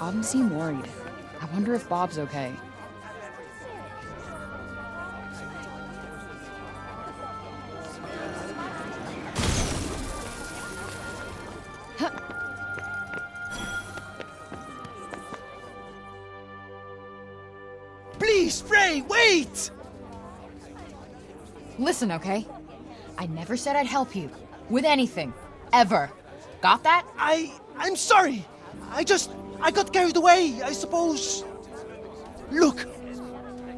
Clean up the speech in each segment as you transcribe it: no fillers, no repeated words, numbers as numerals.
Tom seemed worried. I wonder if Bob's okay. Please, Frey, wait! Listen, okay? I never said I'd help you. With anything. Ever. Got that? I'm sorry. I got carried away, I suppose. Look,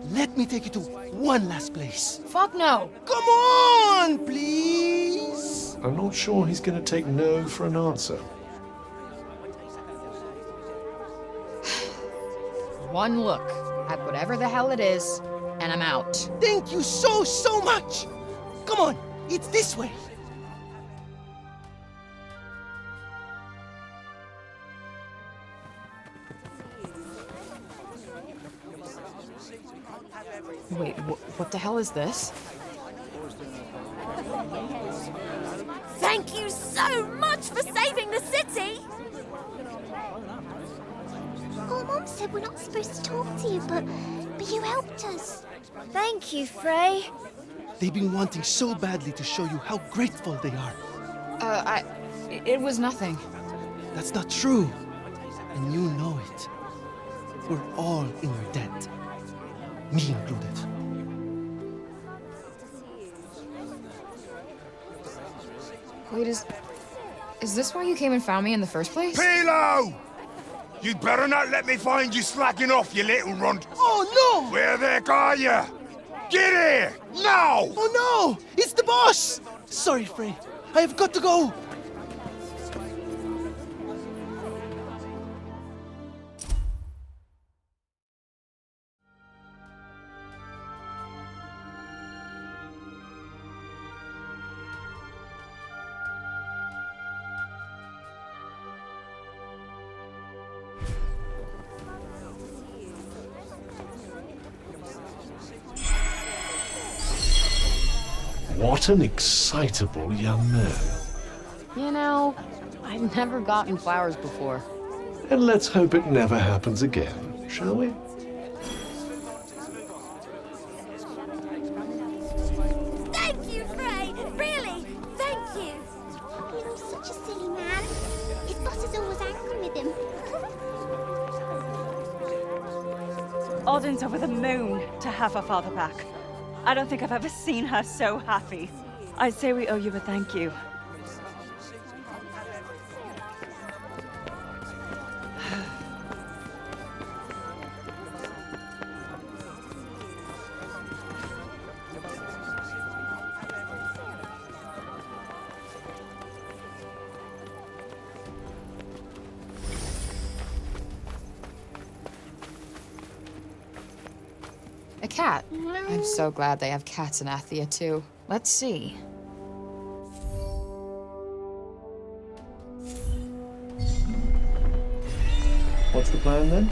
let me take you to one last place. Fuck no. Come on, please. I'm not sure he's going to take no for an answer. One look at whatever the hell it is, and I'm out. Thank you so much. Come on, it's this way. Wait, what the hell is this? Thank you so much for saving the city! Oh, Mom said we're not supposed to talk to you, but you helped us. Thank you, Frey. They've been wanting so badly to show you how grateful they are. It was nothing. That's not true. And you know it. We're all in your debt. Me included. Wait, is this why you came and found me in the first place? Pilo! You'd better not let me find you slacking off, you little runt. Oh, no! Where the heck are you? Get here! Now! Oh, no! It's the boss! Sorry, Frey. I have got to go. What an excitable young man. You know, I've never gotten flowers before. And let's hope it never happens again, shall we? Thank you, Frey! Really, thank you! You're such a silly man. His boss is always angry with him. Alden's over the moon to have her father back. I don't think I've ever seen her so happy. I'd say we owe you a thank you. A cat. I'm so glad they have cats in Athia, too. Let's see. What's the plan then?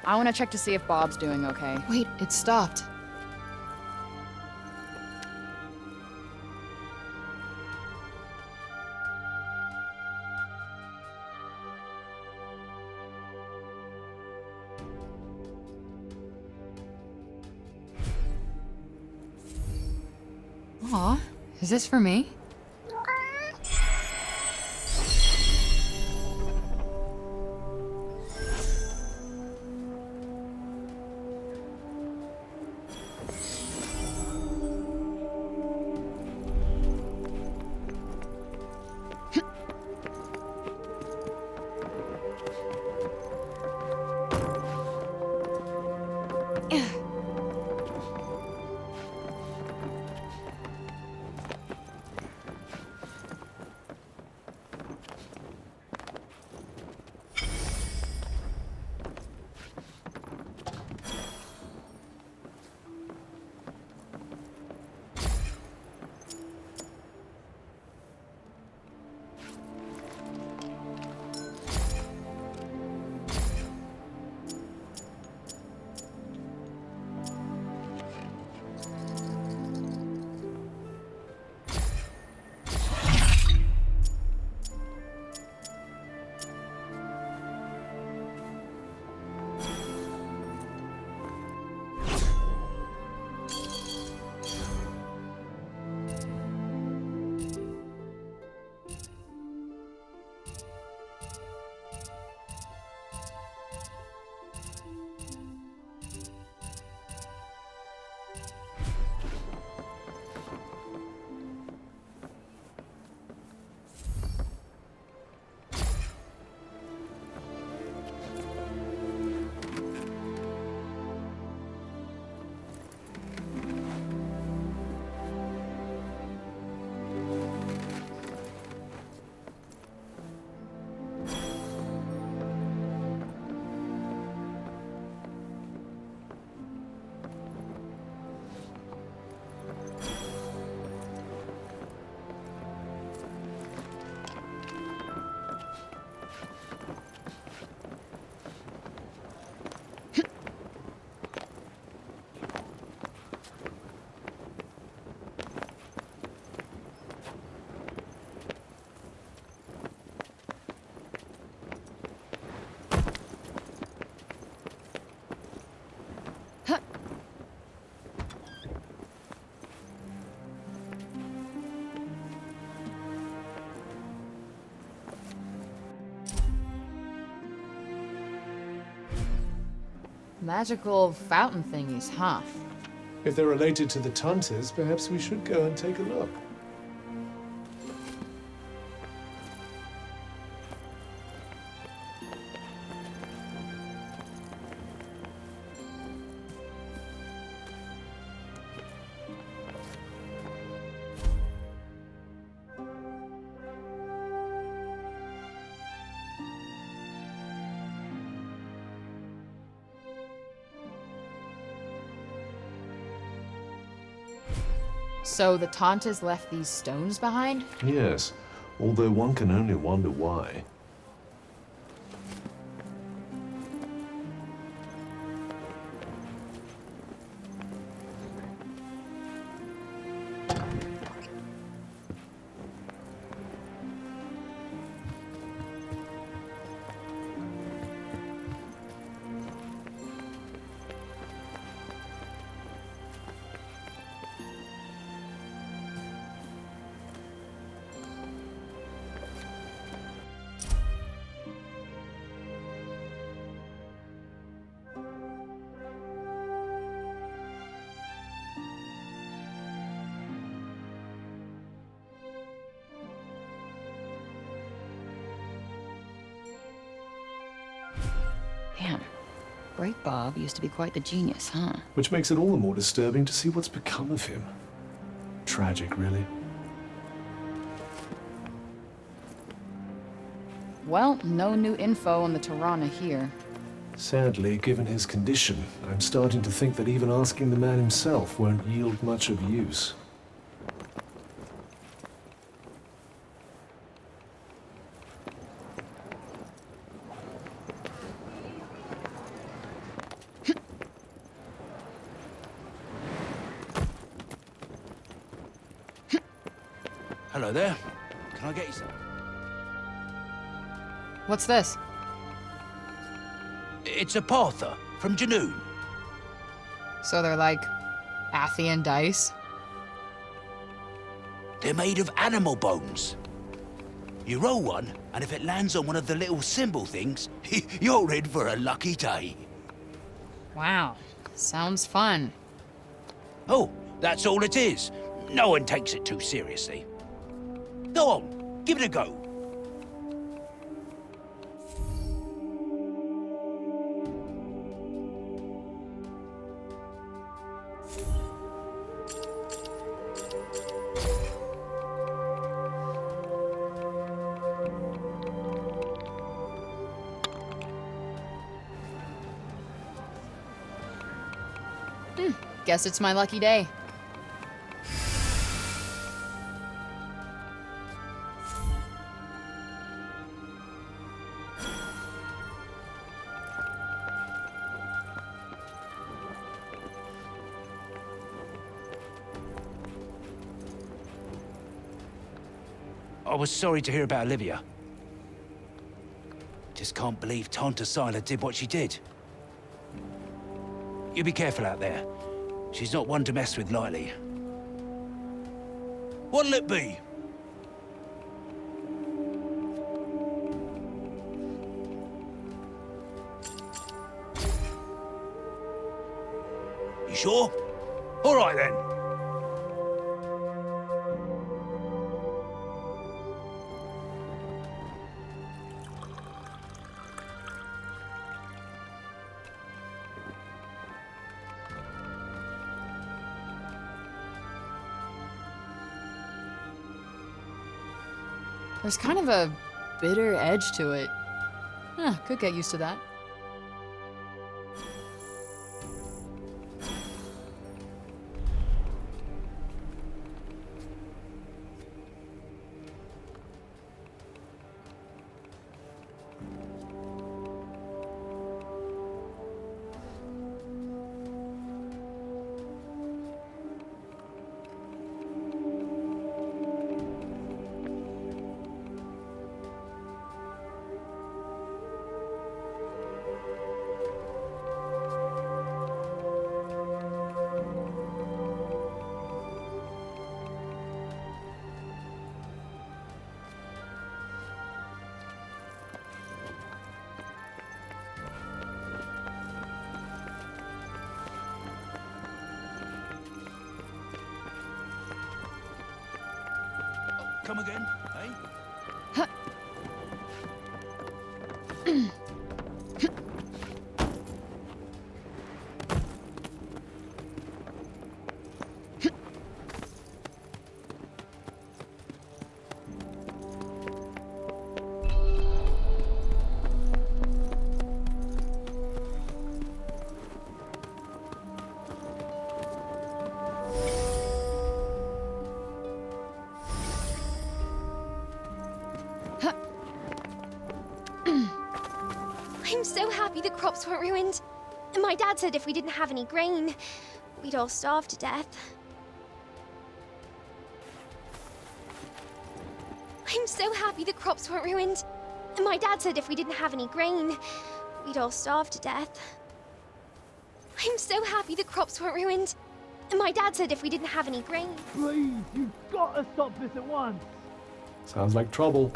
I want to check to see if Bob's doing okay. Wait, it stopped. Aw, is this for me? Magical fountain thingies, huh? If they're related to the Tantas, perhaps we should go and take a look. So the Tantas left these stones behind? Yes, although one can only wonder why. Damn. Great Bob used to be quite the genius, huh? Which makes it all the more disturbing to see what's become of him. Tragic, really. Well, no new info on the Tirana here. Sadly, given his condition, I'm starting to think that even asking the man himself won't yield much of use. Hello there. Can I get you some? What's this? It's a Partha from Janoon. So they're like Athian dice? They're made of animal bones. You roll one, and if it lands on one of the little symbol things, you're in for a lucky day. Wow. Sounds fun. Oh, that's all it is. No one takes it too seriously. Go on, give it a go. Guess it's my lucky day. I was sorry to hear about Olivia. Just can't believe Tanta Sila did what she did. You be careful out there. She's not one to mess with lightly. What'll it be? You sure? All right then. There's kind of a bitter edge to it. Huh, could get used to that. Come again, eh? I'm so happy the crops weren't ruined. My dad said if we didn't have any grain, we'd all starve to death. I'm so happy the crops weren't ruined. My dad said if we didn't have any grain, we'd all starve to death. I'm so happy the crops weren't ruined. My dad said if we didn't have any grain. Please, you've got to stop this at once. Sounds like trouble.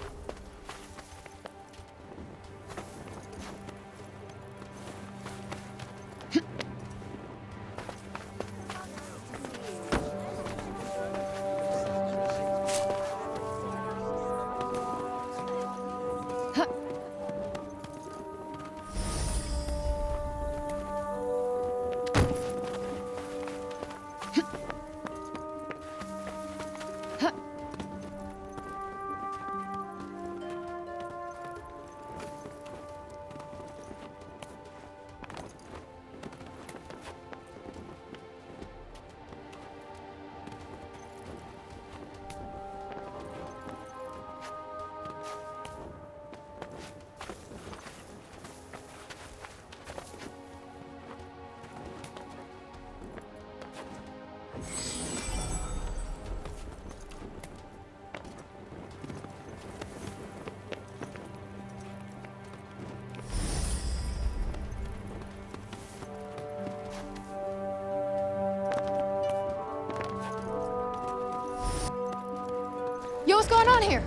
Yo, what's going on here?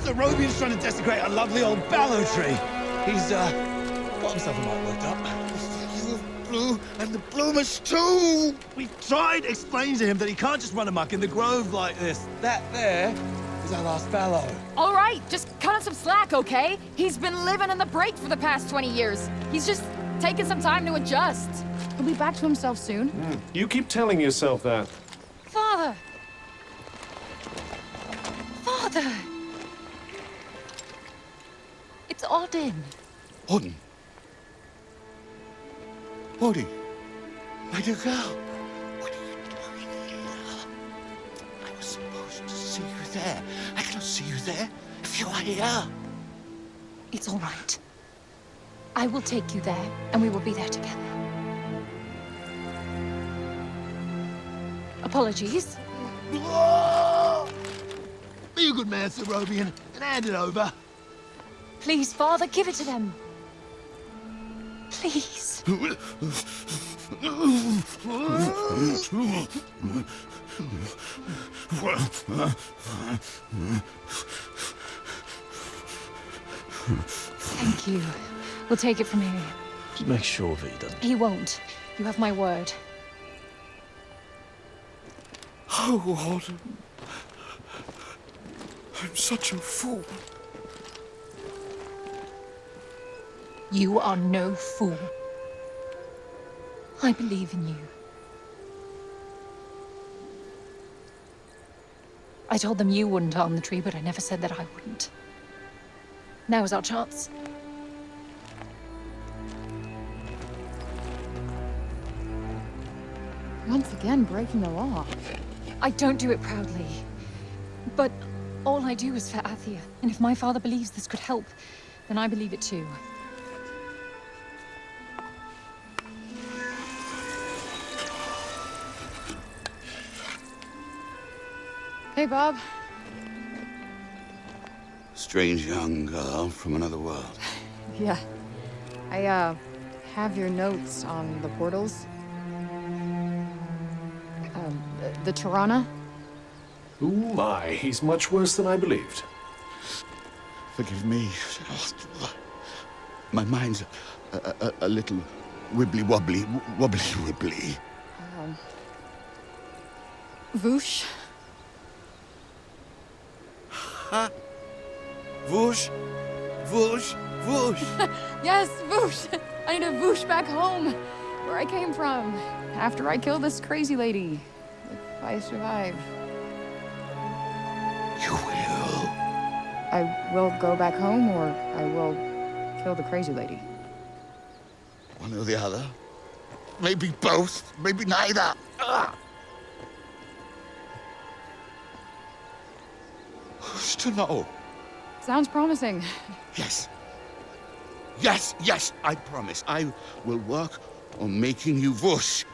The Robian's trying to desecrate a lovely old ballow tree. He's, got himself a mite worked up. The blue and the bloomers too! We've tried explaining to him that he can't just run amok in the grove like this. That there is our last fallow. All right, just cut him some slack, okay? He's been living in the break for the past 20 years. He's just taking some time to adjust. He'll be back to himself soon. You keep telling yourself that. Father! Father! It's Odin. Odin. Odin. My dear girl. What are you doing here? I was supposed to see you there. I cannot see you there if you are here. It's all right. I will take you there, and we will be there together. Apologies. Be a good man, Sir Robian, and hand it over. Please, Father, give it to them. Please. Thank you. We'll take it from here. Just make sure that he doesn't. He won't. You have my word. Oh, Odin. I'm such a fool. You are no fool. I believe in you. I told them you wouldn't harm the tree, but I never said that I wouldn't. Now is our chance. Once again, breaking the law. I don't do it proudly. But all I do is for Athia. And if my father believes this could help, then I believe it too. Hey, Bob. Strange young girl from another world. Yeah. I, have your notes on the portals. The Tirana. Ooh my, he's much worse than I believed. Forgive me. My mind's a little wibbly-wobbly. Wobbly-wibbly. Voosh. Whoosh, whoosh, whoosh. Yes, whoosh! I need to whoosh back home, where I came from, after I killed this crazy lady. If I survive. You will. I will go back home, or I will kill the crazy lady. One or the other. Maybe both, maybe neither. Who's to know? Sounds promising. Yes. Yes, yes, I promise. I will work on making you whoosh.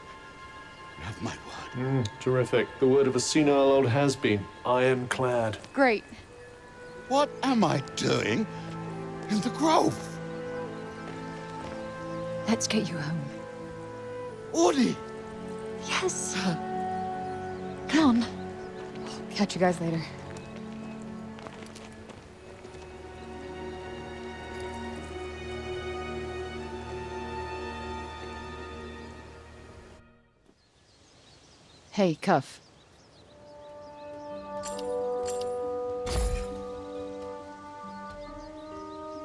You have my word. Terrific. The word of a senile old has-been. Ironclad. Great. What am I doing in the grove? Let's get you home. Audie! Yes. Come on. Catch you guys later. Hey, Cuff.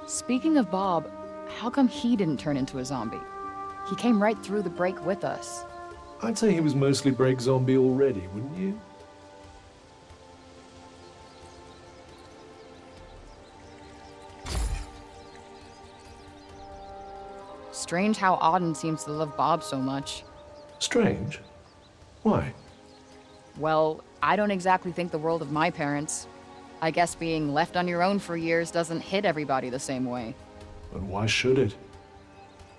Speaking of Bob, how come he didn't turn into a zombie? He came right through the break with us. I'd say he was mostly break zombie already, wouldn't you? Strange how Auden seems to love Bob so much. Strange? Why? Well, I don't exactly think the world of my parents. I guess being left on your own for years doesn't hit everybody the same way. And why should it?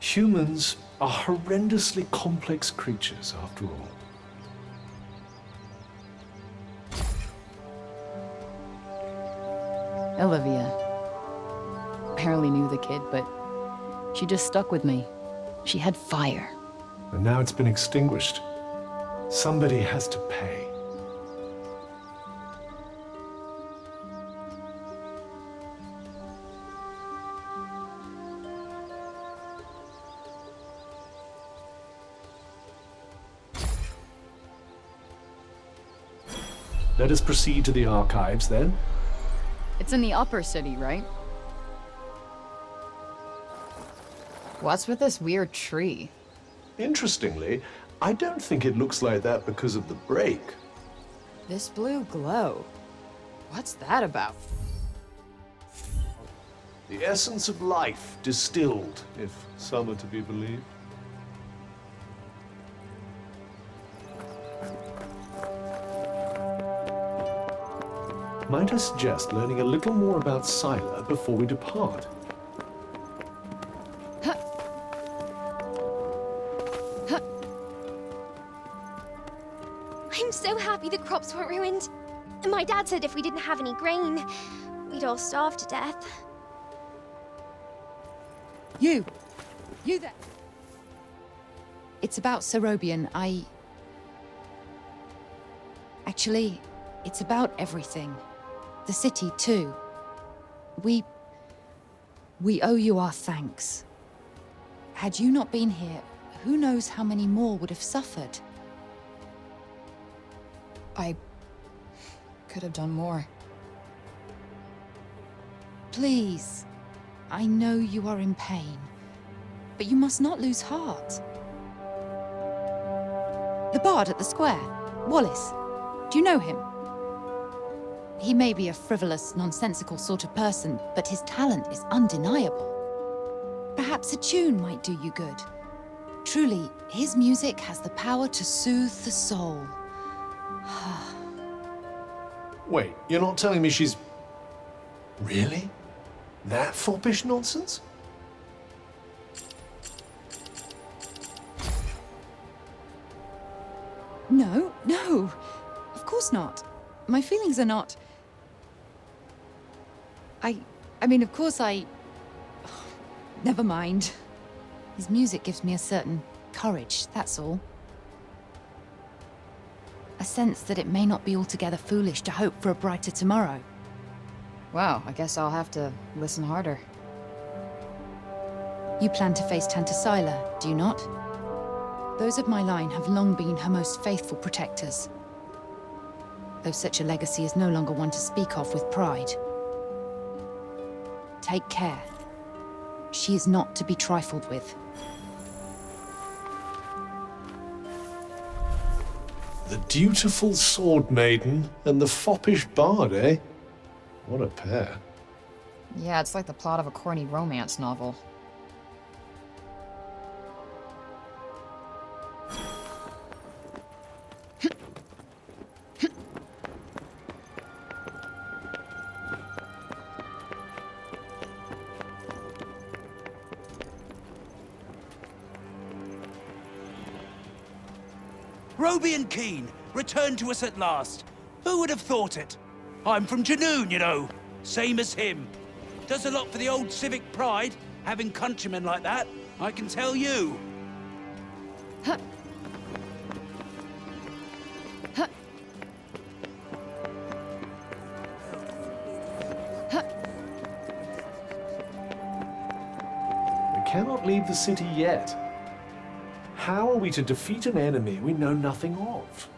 Humans are horrendously complex creatures, after all. Olivia. Barely knew the kid, but she just stuck with me. She had fire. And now it's been extinguished. Somebody has to pay. Let us proceed to the archives, then. It's in the upper city, right? What's with this weird tree? Interestingly, I don't think it looks like that because of the break. This blue glow. What's that about? The essence of life distilled, if some are to be believed. Might I suggest learning a little more about Scylla before we depart? I'm so happy the crops weren't ruined. My dad said if we didn't have any grain, we'd all starve to death. You there. It's about Cerobian. Actually, it's about everything. The city, too. We owe you our thanks. Had you not been here, who knows how many more would have suffered? I could have done more. Please. I know you are in pain, but you must not lose heart. The bard at the square, Wallace. Do you know him? He may be a frivolous, nonsensical sort of person, but his talent is undeniable. Perhaps a tune might do you good. Truly, his music has the power to soothe the soul. Wait, you're not telling me she's... Really? That foppish nonsense? No, no. Of course not. My feelings are not... I mean, of course Never mind. His music gives me a certain courage, that's all. A sense that it may not be altogether foolish to hope for a brighter tomorrow. Wow, I guess I'll have to listen harder. You plan to face Tanta Scylla, do you not? Those of my line have long been her most faithful protectors. though such a legacy is no longer one to speak of with pride. Take care. She is not to be trifled with. The dutiful sword maiden and the foppish bard, eh? What a pair. Yeah, it's like the plot of a corny romance novel. Roby and Keen, returned to us at last. Who would have thought it? I'm from Janoon, you know. Same as him. Does a lot for the old civic pride, having countrymen like that, I can tell you. We cannot leave the city yet. How are we to defeat an enemy we know nothing of?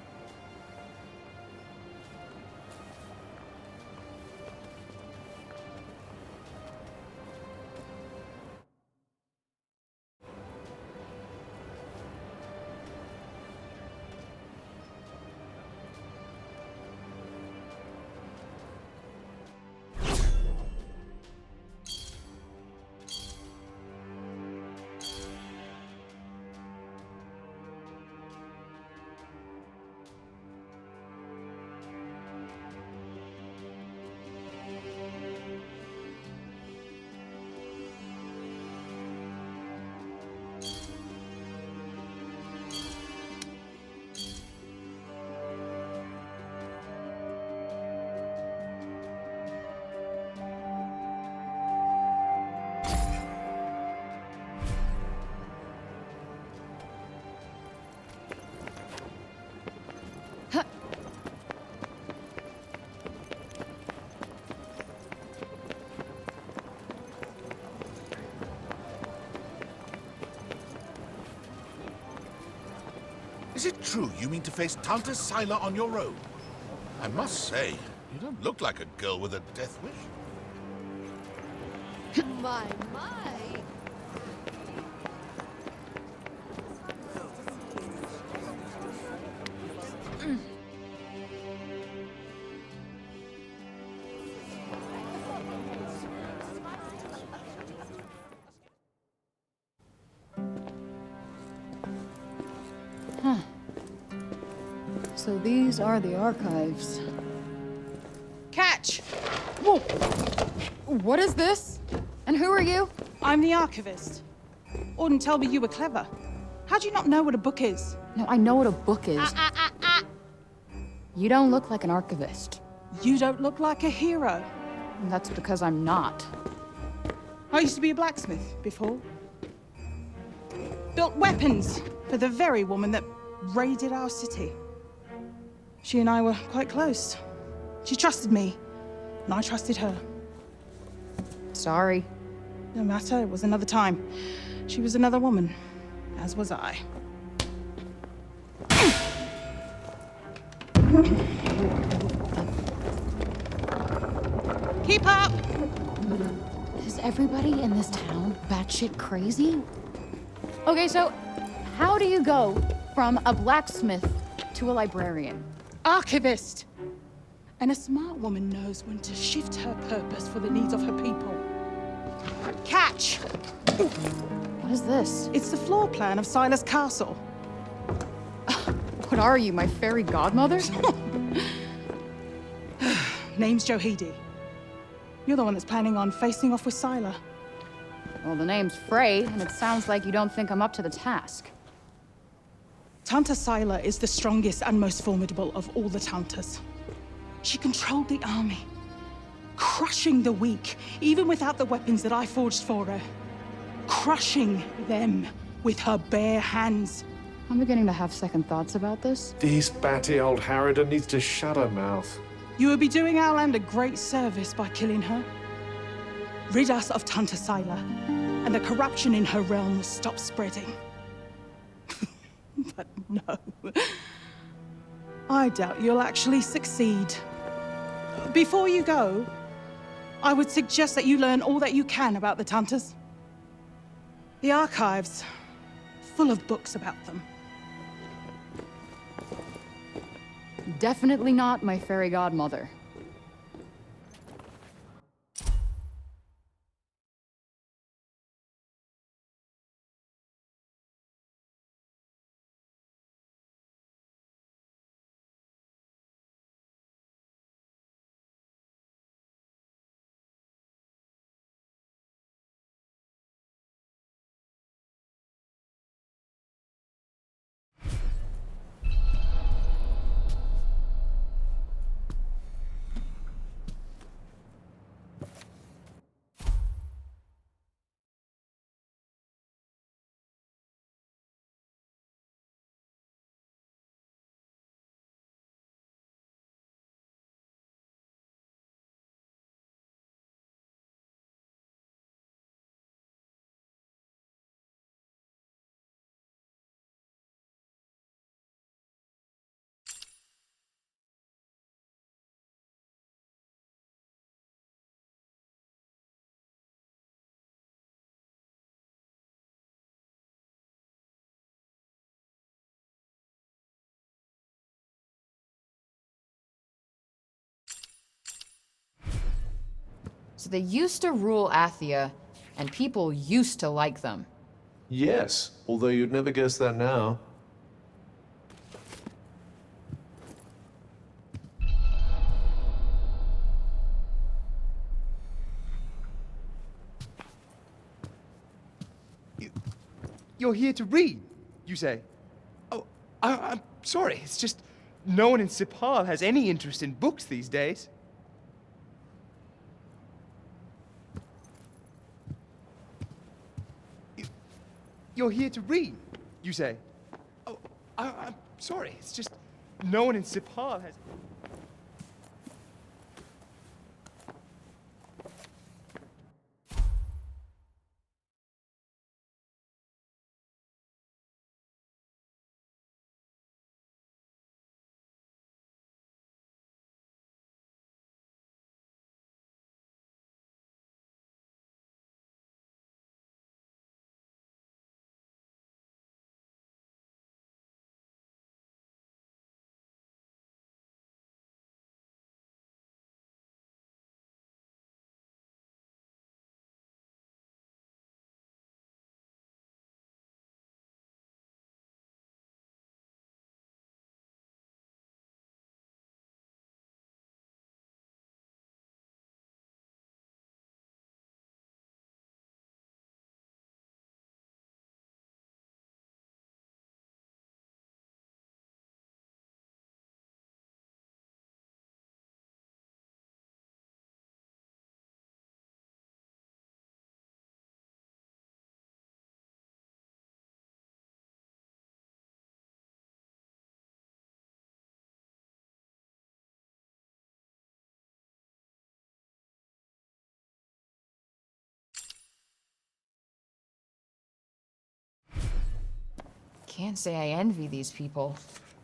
Is it true you mean to face Tanta Sila on your own? I must say, you don't look like a girl with a death wish. My. So these are the archives. Catch! Whoa! What is this? And who are you? I'm the archivist. Auden told me you were clever. How do you not know what a book is? No, I know what a book is. You don't look like an archivist. You don't look like a hero. That's because I'm not. I used to be a blacksmith before. Built weapons for the very woman that raided our city. She and I were quite close. She trusted me, and I trusted her. Sorry. No matter, it was another time. She was another woman, as was I. Keep up! Is everybody in this town batshit crazy? Okay, so how do you go from a blacksmith to a librarian? Archivist! And a smart woman knows when to shift her purpose for the needs of her people. Catch! What is this? It's the floor plan of Silas Castle. What are you, my fairy godmother? Name's Johidi. You're the one that's planning on facing off with Sila. Well, the name's Frey, and it sounds like you don't think I'm up to the task. Tanta Sila is the strongest and most formidable of all the Tantas. She controlled the army, crushing the weak, even without the weapons that I forged for her. Crushing them with her bare hands. I'm beginning to have second thoughts about this. This batty old harridan needs to shut her mouth. You would be doing our land a great service by killing her. Rid us of Tanta Sila, and the corruption in her realm will stop spreading. But no. I doubt you'll actually succeed. Before you go, I would suggest that you learn all that you can about the Tantas. The archives, full of books about them. Definitely not my fairy godmother. So they used to rule Athia, and people used to like them. Yes, although you'd never guess that now. You're here to read, you say? Oh, I'm sorry. It's just no one in Sipal has any interest in books these days. You're here to read, you say? Oh, I'm sorry. It's just no one in Sipal has... Can't say I envy these people.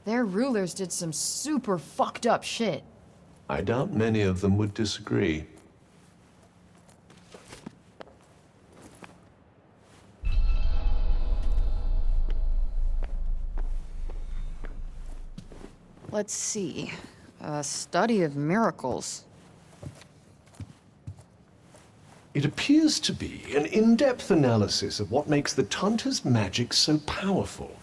Their rulers did some super fucked up shit. I doubt many of them would disagree. Let's see. A study of miracles. It appears to be an in-depth analysis of what makes the Tanta's magic so powerful.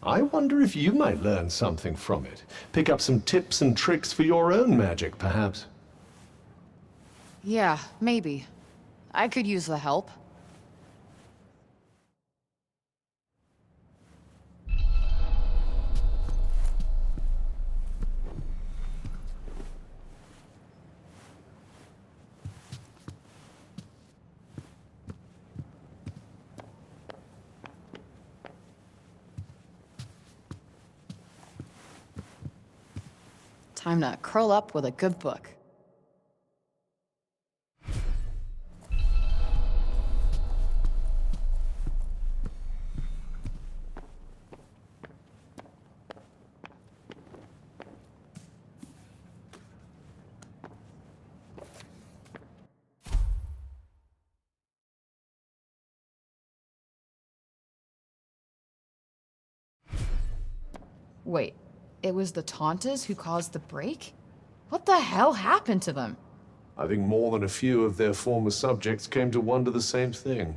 I wonder if you might learn something from it. Pick up some tips and tricks for your own magic, perhaps. Yeah, maybe. I could use the help. Time to curl up with a good book. Wait, it was the Taunters who caused the break? What the hell happened to them? I think more than a few of their former subjects came to wonder the same thing.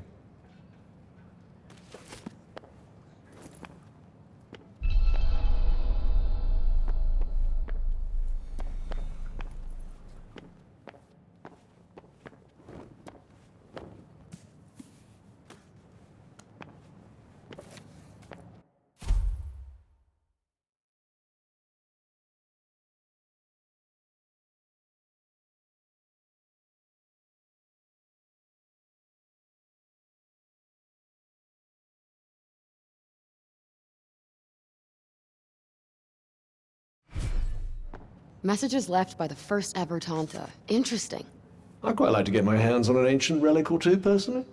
Messages left by the first ever Tanta. Interesting. I'd quite like to get my hands on an ancient relic or two, personally.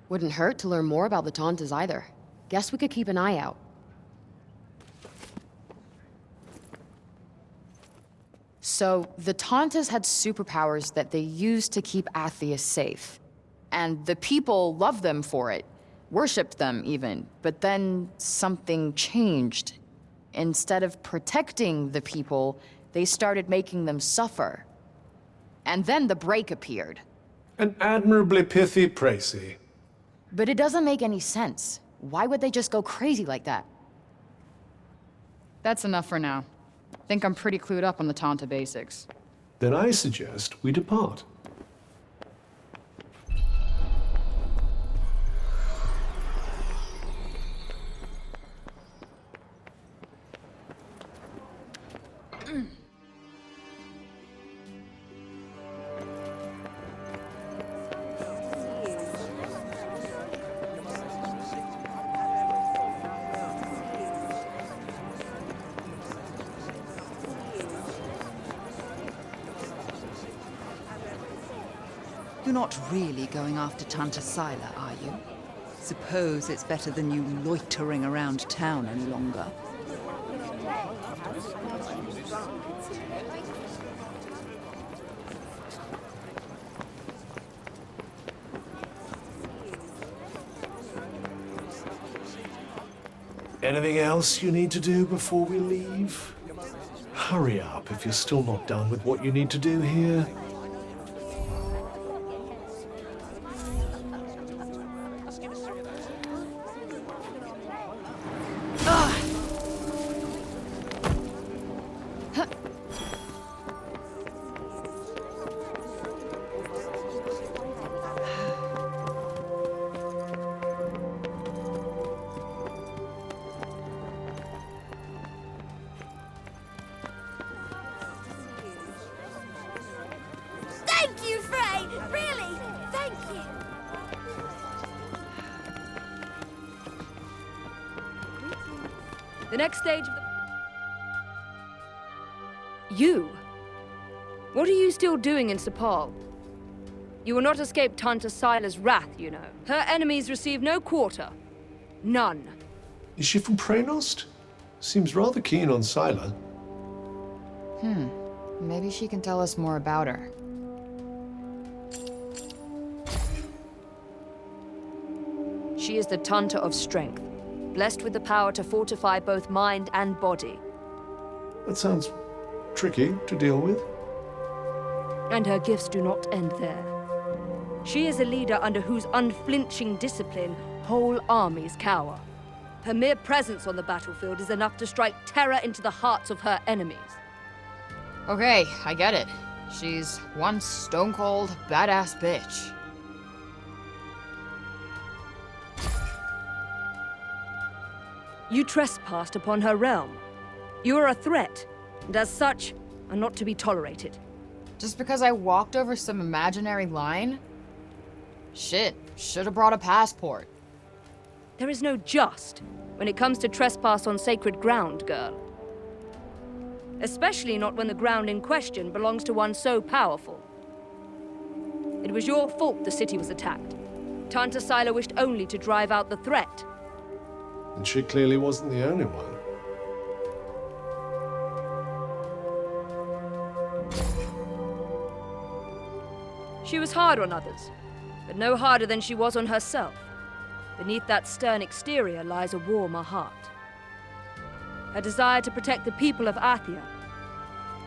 Wouldn't hurt to learn more about the Tantas either. Guess we could keep an eye out. So, the Tantas had superpowers that they used to keep Atheus safe. And the people loved them for it. Worshipped them, even. But then something changed. Instead of protecting the people, they started making them suffer. And then the break appeared. An admirably pithy précis. But it doesn't make any sense. Why would they just go crazy like that? That's enough for now. Think I'm pretty clued up on the Tanta basics. Then I suggest we depart. You're not really going after Tanta Sila, are you? Suppose it's better than you loitering around town any longer. Anything else you need to do before we leave? Hurry up if you're still not done with what you need to do here. Thank you, Frey! Really, thank you! The next stage of the... You? What are you still doing in Sepal? You will not escape Tanta Sila's wrath, you know. Her enemies receive no quarter. None. Is she from Praenost? Seems rather keen on Sila. Maybe she can tell us more about her. She is the Tanta of Strength, blessed with the power to fortify both mind and body. That sounds tricky to deal with. And her gifts do not end there. She is a leader under whose unflinching discipline whole armies cower. Her mere presence on the battlefield is enough to strike terror into the hearts of her enemies. Okay, I get it. She's one stone-cold, badass bitch. You trespassed upon her realm. You are a threat, and as such, are not to be tolerated. Just because I walked over some imaginary line? Shit, should've brought a passport. There is no just when it comes to trespass on sacred ground, girl. Especially not when the ground in question belongs to one so powerful. It was your fault the city was attacked. Tanta Sila wished only to drive out the threat. And she clearly wasn't the only one. She was hard on others, but no harder than she was on herself. Beneath that stern exterior lies a warmer heart. Her desire to protect the people of Athia.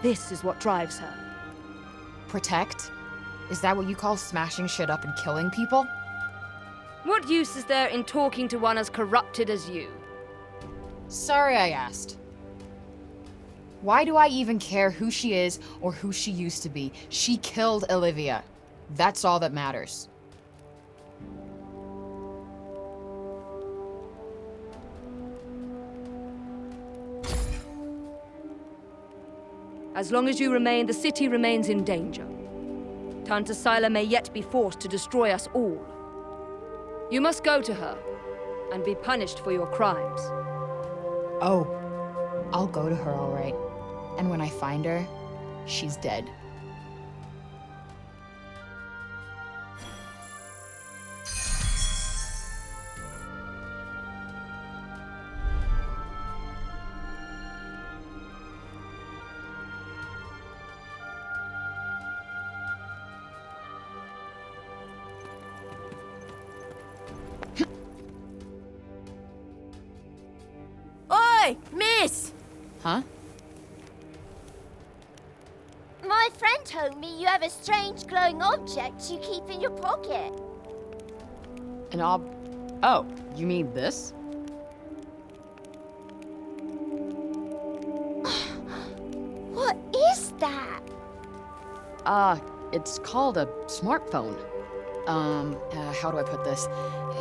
This is what drives her. Protect? Is that what you call smashing shit up and killing people? What use is there in talking to one as corrupted as you? Sorry I asked. Why do I even care who she is or who she used to be? She killed Olivia. That's all that matters. As long as you remain, the city remains in danger. Tanta Sila may yet be forced to destroy us all. You must go to her and be punished for your crimes. Oh, I'll go to her, all right. And when I find her, she's dead. Oi, miss! Huh? My friend told me you have a strange glowing object you keep in your pocket. An Oh, you mean this? What is that? It's called a smartphone. How do I put this?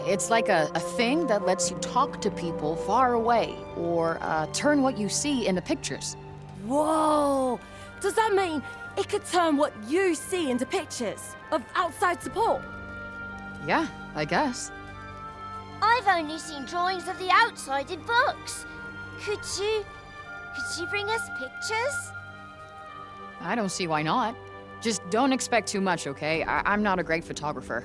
It's like a thing that lets you talk to people far away, or turn what you see into pictures. Whoa! Does that mean it could turn what you see into pictures of outside support? Yeah, I guess. I've only seen drawings of the outside in books. Could you bring us pictures? I don't see why not. Just don't expect too much, okay? I'm not a great photographer.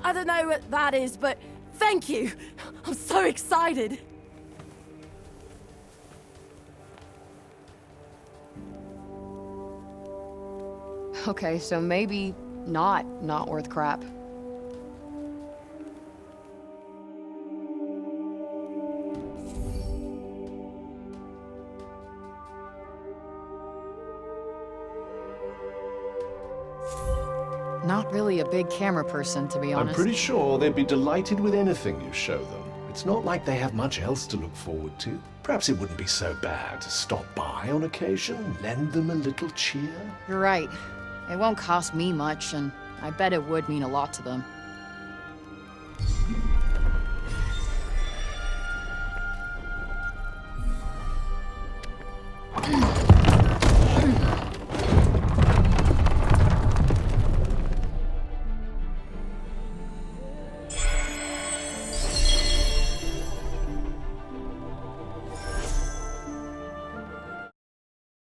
I don't know what that is, but thank you. I'm so excited. Okay, so maybe not worth crap. Not really a big camera person, to be honest. I'm pretty sure they'd be delighted with anything you show them. It's not like they have much else to look forward to. Perhaps it wouldn't be so bad to stop by on occasion, lend them a little cheer. You're right. It won't cost me much, and I bet it would mean a lot to them.